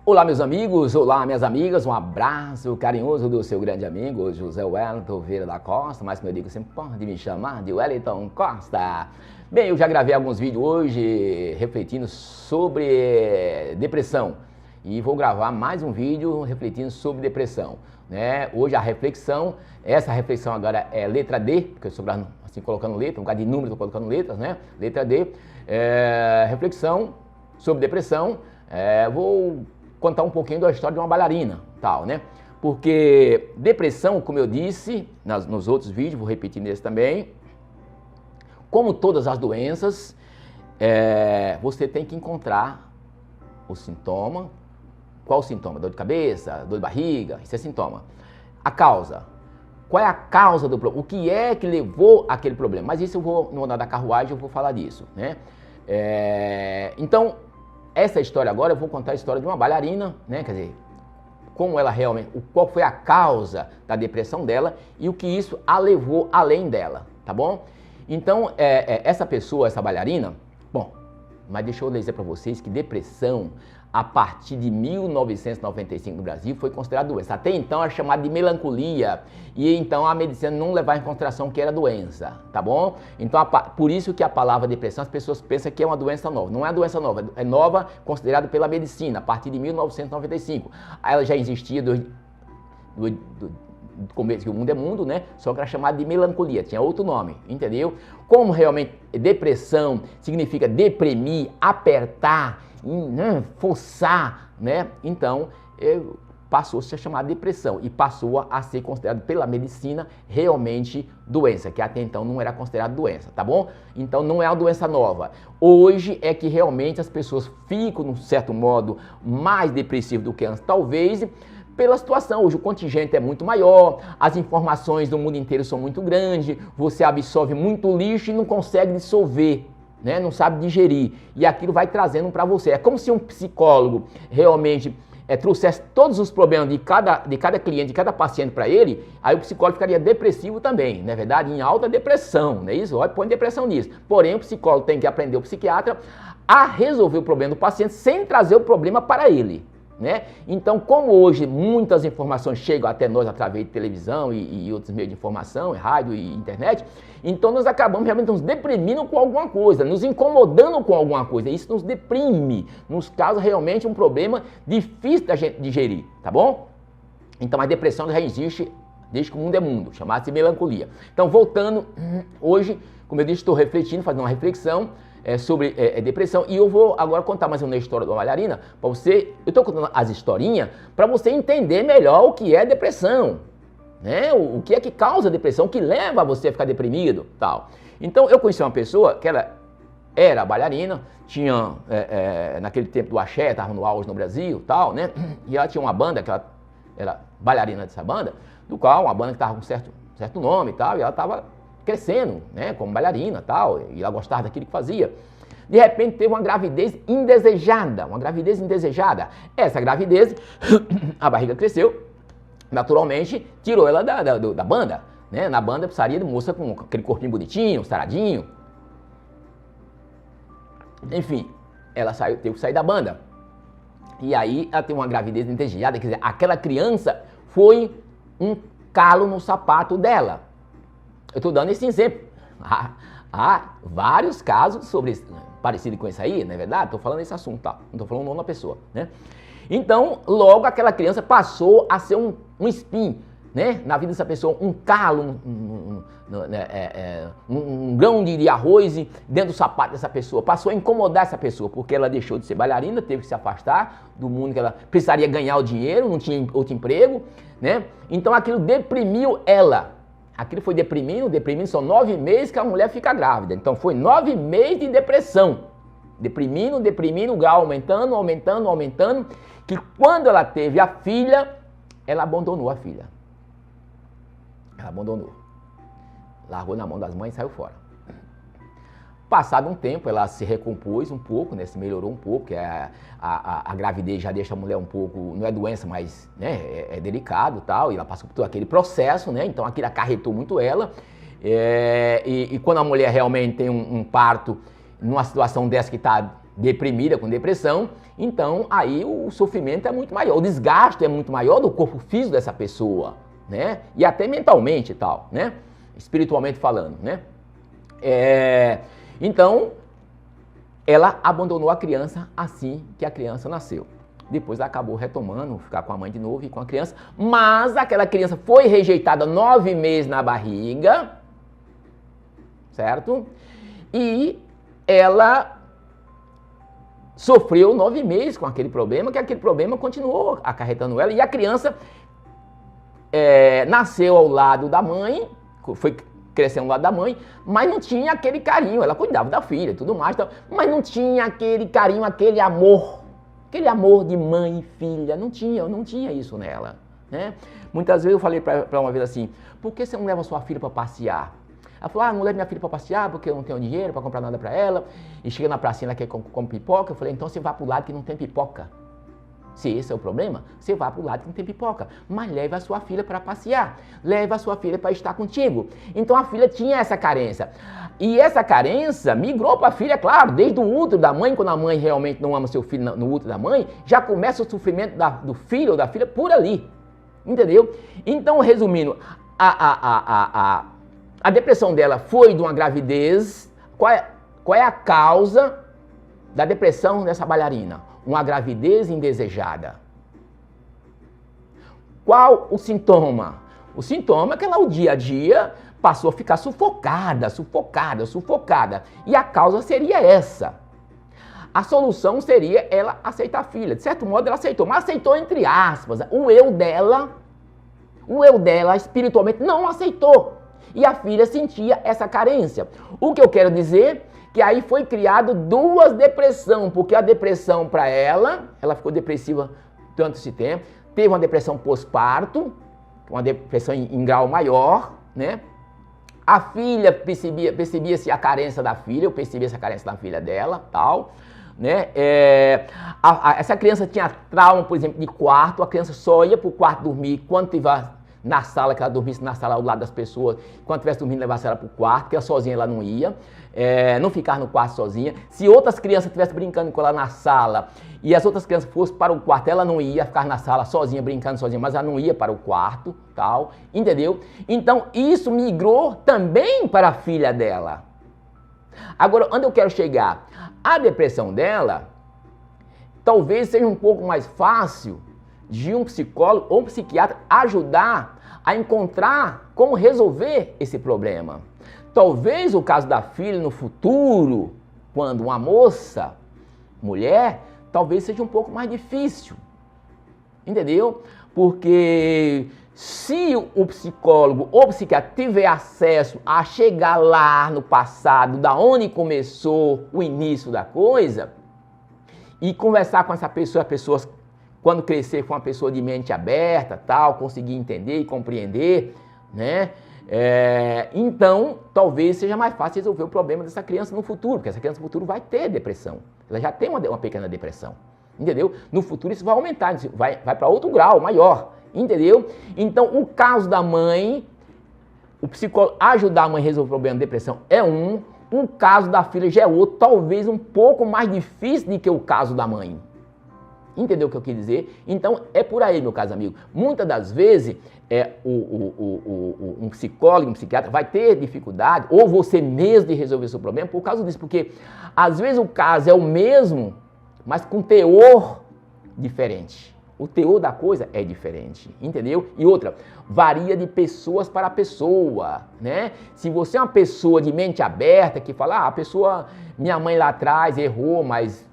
Olá, meus amigos, olá, minhas amigas, um abraço carinhoso do seu grande amigo José Wellington Vieira da Costa, mas como eu digo, sempre pode me chamar de Wellington Costa. Bem, eu já gravei alguns vídeos hoje refletindo sobre depressão e vou gravar mais um vídeo refletindo sobre depressão, né? Hoje a reflexão, essa reflexão agora é letra D, porque eu estou assim colocando letra, um bocado de número, estou colocando letras, né? Letra D, reflexão sobre depressão, vou contar um pouquinho da história de uma bailarina, tal, né? Porque depressão, como eu disse nos outros vídeos, vou repetir nesse também, como todas as doenças, você tem que encontrar o sintoma. Qual o sintoma? Dor de cabeça, dor de barriga, isso é sintoma. A causa. Qual é a causa do problema? O que é que levou àquele problema? Mas isso eu vou, no andar da carruagem, eu vou falar disso, né? Então, essa história agora, eu vou contar a história de uma bailarina, né? Quer dizer, como ela realmente, qual foi a causa da depressão dela e o que isso a levou além dela, tá bom? Então, essa pessoa, essa bailarina, bom, mas deixa eu dizer para vocês que depressão, a partir de 1995 no Brasil, foi considerada doença. Até então era chamada de melancolia e então a medicina não levava em consideração que era doença, tá bom? Então, por isso que a palavra depressão, as pessoas pensam que é uma doença nova. Não é uma doença nova, é nova considerada pela medicina, a partir de 1995. Ela já existia do começo que o mundo é mundo, né? Só que era chamada de melancolia, tinha outro nome, entendeu? Como realmente depressão significa deprimir, apertar, forçar, né? Então, passou-se a chamar de depressão e passou a ser considerado pela medicina realmente doença, que até então não era considerado doença, tá bom? Então não é uma doença nova. Hoje é que realmente as pessoas ficam, de um certo modo, mais depressivas do que antes, talvez pela situação. Hoje o contingente é muito maior, as informações do mundo inteiro são muito grandes, você absorve muito lixo e não consegue dissolver, né? Não sabe digerir, e aquilo vai trazendo para você. É como se um psicólogo realmente trouxesse todos os problemas de cada cliente, de cada paciente para ele, aí o psicólogo ficaria depressivo também, não é verdade? Em alta depressão, não é isso? Olha, põe depressão nisso. Porém, o psicólogo tem que aprender, o psiquiatra, a resolver o problema do paciente sem trazer o problema para ele, né? Então, como hoje muitas informações chegam até nós através de televisão e outros meios de informação, rádio e internet, então nós acabamos realmente nos deprimindo com alguma coisa, nos incomodando com alguma coisa. Isso nos deprime, nos causa realmente um problema difícil da gente digerir, tá bom? Então a depressão já existe desde que o mundo é mundo, chamada-se melancolia. Então, voltando, hoje, como eu disse, estou refletindo, fazendo uma reflexão sobre depressão, e eu vou agora contar mais uma história de uma bailarina para você. Eu estou contando as historinhas para você entender melhor o que é depressão, né? O que é que causa depressão, o que leva você a ficar deprimido, tal. Então eu conheci uma pessoa que ela era bailarina, tinha naquele tempo do axé, estava no auge no Brasil, tal, né? E ela tinha uma banda, que ela era bailarina dessa banda, do qual uma banda que estava com certo nome, tal, e ela estava crescendo, né, como bailarina, tal, e ela gostava daquilo que fazia. De repente teve uma gravidez indesejada, Essa gravidez, a barriga cresceu, naturalmente tirou ela da banda, né? Na banda precisaria de moça com aquele corpinho bonitinho, saradinho. Enfim, ela teve que sair da banda. E aí ela teve uma gravidez indesejada, quer dizer, aquela criança foi um calo no sapato dela. Eu estou dando esse exemplo. Há vários casos parecidos com isso aí, não é verdade? Estou falando desse assunto, tá? Não estou falando o nome da pessoa, né? Então, logo aquela criança passou a ser um espinho, né? Na vida dessa pessoa, um calo, um grão de arroz dentro do sapato dessa pessoa. Passou a incomodar essa pessoa, porque ela deixou de ser bailarina, teve que se afastar do mundo que ela precisaria ganhar o dinheiro, não tinha outro emprego, né? Então aquilo deprimiu ela. Aquilo foi deprimindo, são 9 meses que a mulher fica grávida. Então foi 9 meses de depressão. Deprimindo, o grau aumentando, que quando ela teve a filha, ela abandonou a filha. Ela abandonou. Largou na mão das mães e saiu fora. Passado um tempo, ela se recompôs um pouco, né, se melhorou um pouco, que a gravidez já deixa a mulher um pouco, não é doença, mas, né, é delicado e tal, e ela passou por todo aquele processo, né, então aquilo acarretou muito ela, e quando a mulher realmente tem um parto, numa situação dessa que está deprimida, com depressão, então aí o sofrimento é muito maior, o desgaste é muito maior do corpo físico dessa pessoa, né? E até mentalmente e tal, né? Espiritualmente falando, né? Então, ela abandonou a criança assim que a criança nasceu. Depois ela acabou retomando, ficar com a mãe de novo e com a criança, mas aquela criança foi rejeitada 9 meses na barriga, certo? E ela sofreu 9 meses com aquele problema, que aquele problema continuou acarretando ela, e a criança nasceu ao lado da mãe, foi crescendo ao lado da mãe, mas não tinha aquele carinho, ela cuidava da filha e tudo mais, mas não tinha aquele carinho, aquele amor de mãe e filha, não tinha isso nela, né? Muitas vezes eu falei para ela uma vez assim, por que você não leva sua filha para passear? Ela falou, não levo minha filha para passear porque eu não tenho dinheiro para comprar nada para ela, e chega na pracinha, ela quer comer pipoca, eu falei, então você vai para o lado que não tem pipoca. Se esse é o problema, você vai para o lado que não tem pipoca, mas leve a sua filha para passear, leve a sua filha para estar contigo. Então a filha tinha essa carência. E essa carência migrou para a filha, claro, desde o útero da mãe, quando a mãe realmente não ama seu filho no útero da mãe, já começa o sofrimento do filho ou da filha por ali, entendeu? Então, resumindo, a depressão dela foi de uma gravidez. Qual é a causa da depressão dessa bailarina? Uma gravidez indesejada. Qual o sintoma? O sintoma é que ela, o dia a dia, passou a ficar sufocada. E a causa seria essa. A solução seria ela aceitar a filha. De certo modo, ela aceitou, mas aceitou entre aspas. O eu dela espiritualmente não aceitou. E a filha sentia essa carência. O que eu quero dizer que aí foi criado 2 depressões, porque a depressão para ela ficou depressiva tanto esse tempo, teve uma depressão pós-parto, uma depressão em grau maior, né? A filha percebia-se a carência da filha, eu percebia essa carência da filha dela, tal, né? Essa criança tinha trauma, por exemplo, de quarto, a criança só ia para o quarto dormir quando tivesse na sala, que ela dormisse na sala ao lado das pessoas, quando estivesse dormindo, levasse ela para o quarto, porque ela sozinha ela não ia, não ficar no quarto sozinha. Se outras crianças estivessem brincando com ela na sala e as outras crianças fossem para o quarto, ela não ia ficar na sala sozinha, brincando sozinha, mas ela não ia para o quarto, tal, entendeu? Então isso migrou também para a filha dela. Agora, onde eu quero chegar? A depressão dela talvez seja um pouco mais fácil de um psicólogo ou um psiquiatra ajudar a encontrar como resolver esse problema. Talvez o caso da filha no futuro, quando uma moça, mulher, talvez seja um pouco mais difícil, entendeu? Porque se o psicólogo ou o psiquiatra tiver acesso a chegar lá no passado, da onde começou o início da coisa, e conversar com essa pessoa, a pessoa quando crescer for uma pessoa de mente aberta, tal, conseguir entender e compreender, né? Então, talvez seja mais fácil resolver o problema dessa criança no futuro, porque essa criança no futuro vai ter depressão. Ela já tem uma pequena depressão, entendeu? No futuro isso vai aumentar, vai para outro grau, maior, entendeu? Então, o caso da mãe, o psicólogo ajudar a mãe a resolver o problema da depressão é o caso da filha já é outro, talvez um pouco mais difícil do que o caso da mãe. Entendeu o que eu quis dizer? Então, é por aí, meu caro amigo. Muitas das vezes, um psicólogo, um psiquiatra vai ter dificuldade, ou você mesmo, de resolver seu problema por causa disso. Porque, às vezes, o caso é o mesmo, mas com teor diferente. O teor da coisa é diferente, entendeu? E outra, varia de pessoas para pessoa, né? Se você é uma pessoa de mente aberta, que fala, a pessoa, minha mãe lá atrás errou, mas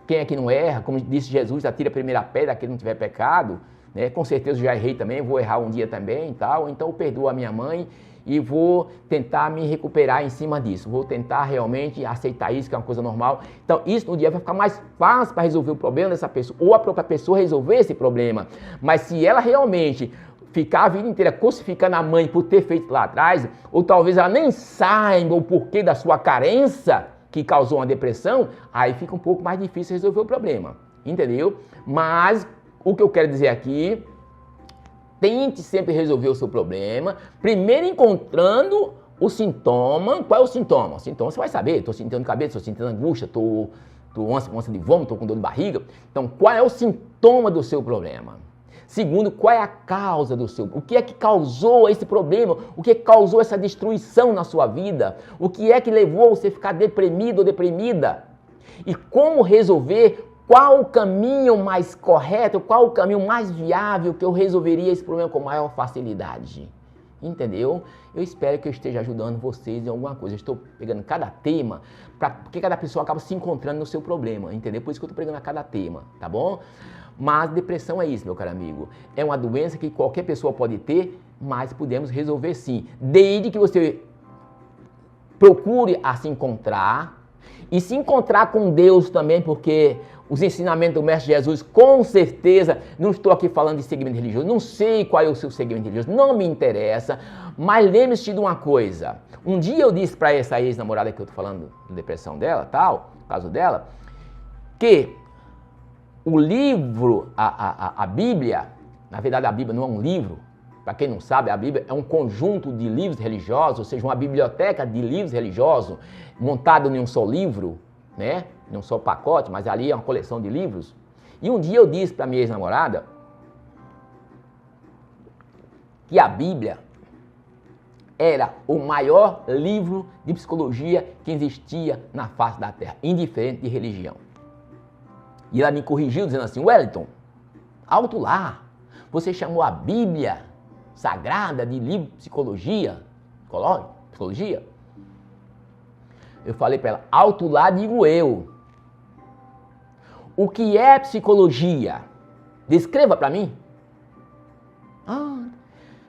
quem é que não erra? Como disse Jesus, atira a primeira pedra, aquele que não tiver pecado, né? Com certeza eu já errei também, vou errar um dia também e tal, então eu perdoo a minha mãe e vou tentar me recuperar em cima disso, vou tentar realmente aceitar isso, que é uma coisa normal. Então isso no dia vai ficar mais fácil para resolver o problema dessa pessoa, ou a própria pessoa resolver esse problema. Mas se ela realmente ficar a vida inteira crucificando a mãe por ter feito lá atrás, ou talvez ela nem saiba o porquê da sua carência, que causou uma depressão, aí fica um pouco mais difícil resolver o problema, entendeu? Mas o que eu quero dizer aqui, tente sempre resolver o seu problema, primeiro encontrando o sintoma. Qual é o sintoma? O sintoma você vai saber, estou sentindo cabeça, estou sentindo angústia, estou ânsia de vômito, estou com dor de barriga. Então, qual é o sintoma do seu problema? Segundo, qual é a causa do seu... O que é que causou esse problema? O que é que causou essa destruição na sua vida? O que é que levou você a ficar deprimido ou deprimida? E como resolver? Qual o caminho mais correto? Qual o caminho mais viável que eu resolveria esse problema com maior facilidade? Entendeu? Eu espero que eu esteja ajudando vocês em alguma coisa. Eu estou pegando cada tema, porque cada pessoa acaba se encontrando no seu problema, entendeu? Por isso que eu estou pegando a cada tema, tá bom? Mas depressão é isso, meu caro amigo. É uma doença que qualquer pessoa pode ter, mas podemos resolver sim. Desde que você procure a se encontrar e se encontrar com Deus também, porque os ensinamentos do Mestre Jesus, com certeza, não estou aqui falando de segmento religioso, não sei qual é o seu segmento religioso, não me interessa, mas lembre-se de uma coisa. Um dia eu disse para essa ex-namorada que eu estou falando de depressão dela, tal, o caso dela, que o livro, a Bíblia, na verdade a Bíblia não é um livro, para quem não sabe, a Bíblia é um conjunto de livros religiosos, ou seja, uma biblioteca de livros religiosos, montado em um só livro, né? Em um só pacote, mas ali é uma coleção de livros. E um dia eu disse para minha ex-namorada que a Bíblia era o maior livro de psicologia que existia na face da Terra, indiferente de religião. E ela me corrigiu dizendo assim: Wellington, alto lá, você chamou a Bíblia Sagrada de livro de psicologia? Eu falei para ela: alto lá digo eu. O que é psicologia? Descreva para mim.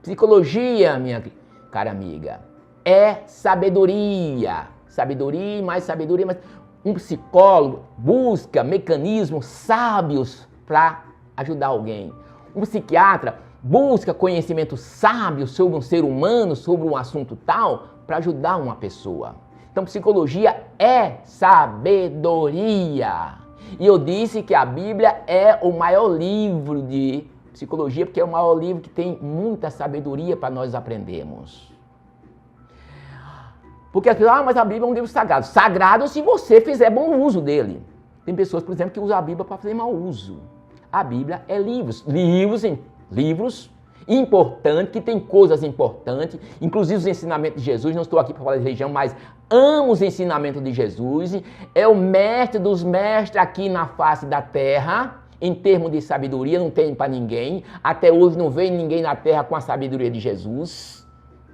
Psicologia, minha cara amiga, é sabedoria. Sabedoria e mais sabedoria, mas um psicólogo busca mecanismos sábios para ajudar alguém. Um psiquiatra busca conhecimento sábio sobre um ser humano, sobre um assunto tal, para ajudar uma pessoa. Então, psicologia é sabedoria. E eu disse que a Bíblia é o maior livro de psicologia, porque é o maior livro que tem muita sabedoria para nós aprendermos. Porque as pessoas, mas a Bíblia é um livro sagrado. Sagrado se você fizer bom uso dele. Tem pessoas, por exemplo, que usam a Bíblia para fazer mau uso. A Bíblia é livros importantes, que tem coisas importantes, inclusive os ensinamentos de Jesus. Não estou aqui para falar de religião, mas amo os ensinamentos de Jesus. É o mestre dos mestres aqui na face da terra. Em termos de sabedoria, não tem para ninguém. Até hoje não veio ninguém na terra com a sabedoria de Jesus,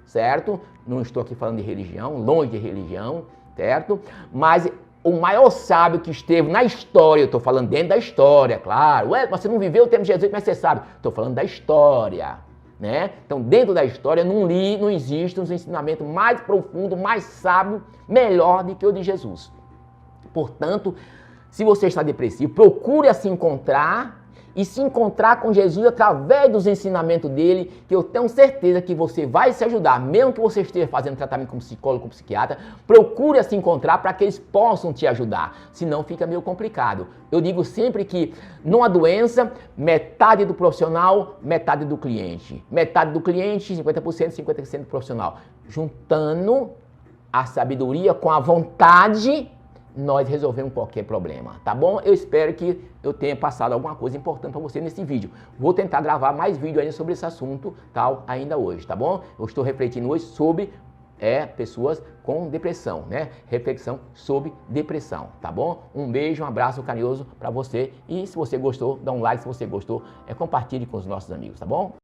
certo? Não estou aqui falando de religião, longe de religião, certo? Mas o maior sábio que esteve na história, eu estou falando dentro da história, claro. Ué, mas você não viveu o tempo de Jesus, como é que você sabe? Estou falando da história, né? Então, dentro da história, não existe um ensinamento mais profundo, mais sábio, melhor do que o de Jesus. Portanto, se você está depressivo, procure se encontrar e se encontrar com Jesus através dos ensinamentos dele, que eu tenho certeza que você vai se ajudar, mesmo que você esteja fazendo tratamento com psicólogo, com psiquiatra, procure se encontrar para que eles possam te ajudar, senão fica meio complicado. Eu digo sempre que numa doença, metade do profissional, metade do cliente. Metade do cliente, 50%, 50% do profissional. Juntando a sabedoria com a vontade, nós resolvemos qualquer problema, tá bom? Eu espero que eu tenha passado alguma coisa importante para você nesse vídeo. Vou tentar gravar mais vídeo ainda sobre esse assunto, tal, ainda hoje, tá bom? Eu estou refletindo hoje sobre pessoas com depressão, né? Reflexão sobre depressão, tá bom? Um beijo, um abraço carinhoso para você e se você gostou, dá um like, se você gostou, compartilhe com os nossos amigos, tá bom?